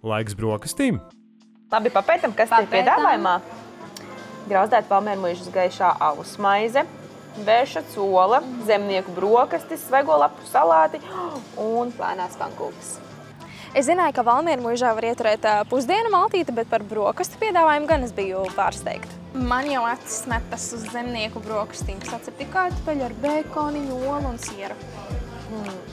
laiks brokastīm. Labi, papētam, kas te ir piedāvājumā. Grauzdēt valmiermuižas gaišā alus maize, vērša cola, zemnieku brokastis, svaigo lapu salāti un plēnās pankūkas. Es zināju, ka Valmiermuižā var ieturēt pusdienu maltīti, bet par brokastu piedāvājumu gan es biju pārsteigta. Man jau acis metas uz zemnieku brokastīm. Sacepti kartupeļi ar bēkoniņu, olu un sieru.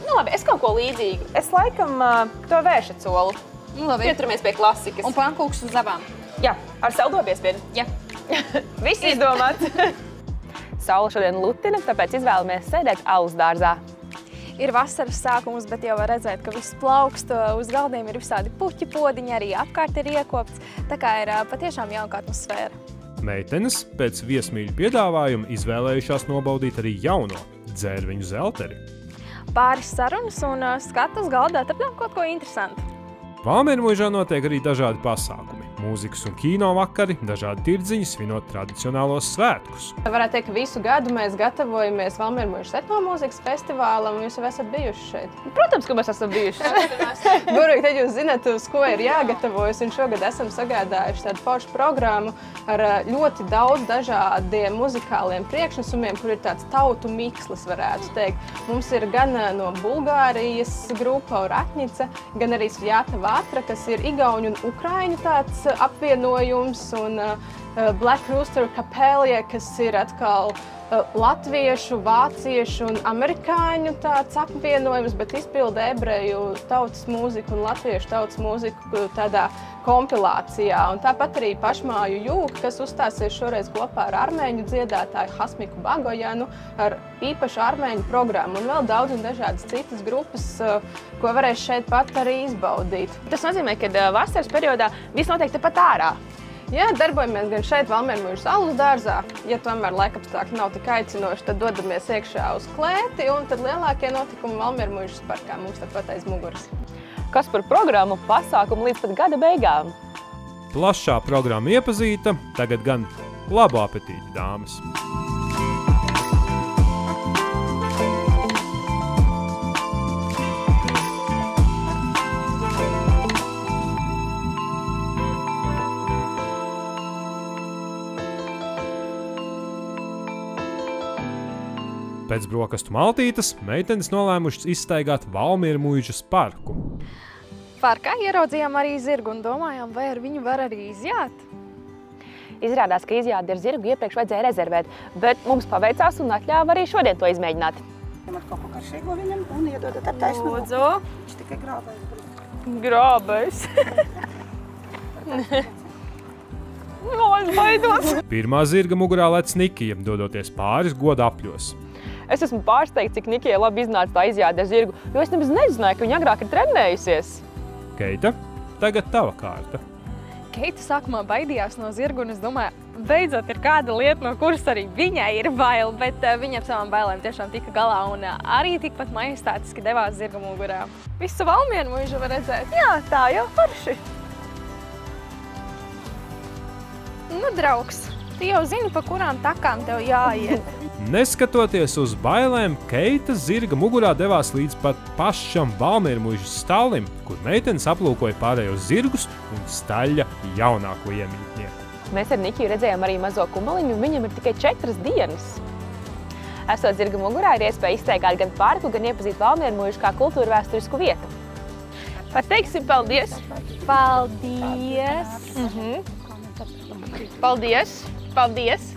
Nu labi, es kaut ko līdzīgu. Es laikam to vērša colu. Labi. Pieturamies pie klasikas. Un pankūks uz abām. Jā, ar saldobiespiedu. Jā. Viss izdomāts. Saula šodien lutina, tāpēc izvēlamies sēdēt alus dārzā. Ir vasaras sākums, bet jau var redzēt, ka viss plaukst, uz galdiem ir visādi puķi podiņi, arī apkārt ir iekopts, tā kā ir patiešām jauka atmosfēra. Meitenes pēc viesmīļu piedāvājuma izvēlējušās nobaudīt arī jauno dzērviņu zelteri. Pāris sarunas un skatu uz galda atradām kaut ko interesantu. Valmiermuižā notiek arī dažādi pasākumi. Mūzikas un kino vakari, dažādi tirdziņi svinot tradicionālos svētkus. Varētu teikt, ka visu gadu mēs gatavojamies Valmiermuižas etnomūzikas festivālam, un jūs jau esat bijuši šeit. Protams, ka mēs esam bijuši. Burvīgi, tad jūs zināt, uz ko ir jāgatavojas, un šogad esam sagādājuši tādu foršu programmu ar ļoti daudz dažādiem muzikāliem priekšnesumiem, kur ir tāds tautu mikslis, varētu teikt. Mums ir gan no Bulgārijas grupa Oratņica, gan arī Svjata Vatra, kas ir igauņu un ukraiņu tāds apvienojums, un Black Rooster Kapelija, kas ir atkal latviešu, vāciešu un amerikāņu tāds apvienojums, bet izpilda ebreju tautas mūziku un latviešu tautas mūziku tādā kompilācijā. Un tāpat arī pašmāju jūka, kas uzstāsies šoreiz kopā ar armēņu dziedātāju Hasmiku Bagojanu ar īpašu armēņu programmu, un vēl daudz un dažādas citas grupas, ko varēs šeit pat arī izbaudīt. Tas nozīmē, ka vasaras periodā viss notiek tepat ārā. Jā, darbojamies gan šeit Valmiermuižas alus dārzā. Ja tomēr laikapstākļi nav tik aicinoši, tad dodamies iekšā uz klēti, un tad lielākie notikumi Valmiermuižas parkā mums tepat aiz muguras. Kas par programmu, pasākumu līdz pat gada beigām? Plašā programma iepazīta, tagad gan labu apetīti, dāmas! Pēc brokastu maltītes meitenes nolēmušas izstaigāt Valmiermuižas parku. Parkā ieraudzījām arī zirgu un domājām, vai ar viņu var arī izjāt. Izrādās, ka izjādi ar zirgu iepriekš vajadzēja rezervēt, bet mums paveicās un atļāva arī šodien to izmēģināt. Ņemat kaut ko karšīgo viņam un iedodat ar taisnu. Lūdzu. Viņš tikai grābais. Grābais. Es baidos. Pirmā zirga mugurā lec Nikija, dodoties pāris goda apļos. Es esmu pārsteigts, cik Nikijai labi iznāca tā izjāde ar zirgu, jo es nemaz nezināju, ka viņa agrāk ir trenējusies. Keita, tagad tava kārta. Keita sākumā baidījās no zirgu, un es domāju, beidzot ir kāda lieta, no kuras arī viņai ir bail, bet viņa ar savām bailēm tiešām tika galā un arī tikpat majestātiski devās zirga mugurā. Visu Valmiermuižu var redzēt. Jā, tā jau forši. Nu, draugs, tu jau zini, pa kurām takām tev jāiet. Neskatoties uz bailēm, Keita zirga mugurā devās līdz pat pašam Valmiermuižas stallim, kur meitenes aplūkoja pārējos zirgus un staļļa jaunāko iemītnieku. Mēs ar Nikiju redzējām arī mazo kumaliņu, un viņam ir tikai 4 dienas. Esot zirga mugurā, ir iespēja izstaigāt gan parku, gan iepazīt Valmiermuižu kā kultūra vēsturisku vietu. Pateiksim paldies! Paldies! Paldies! Paldies!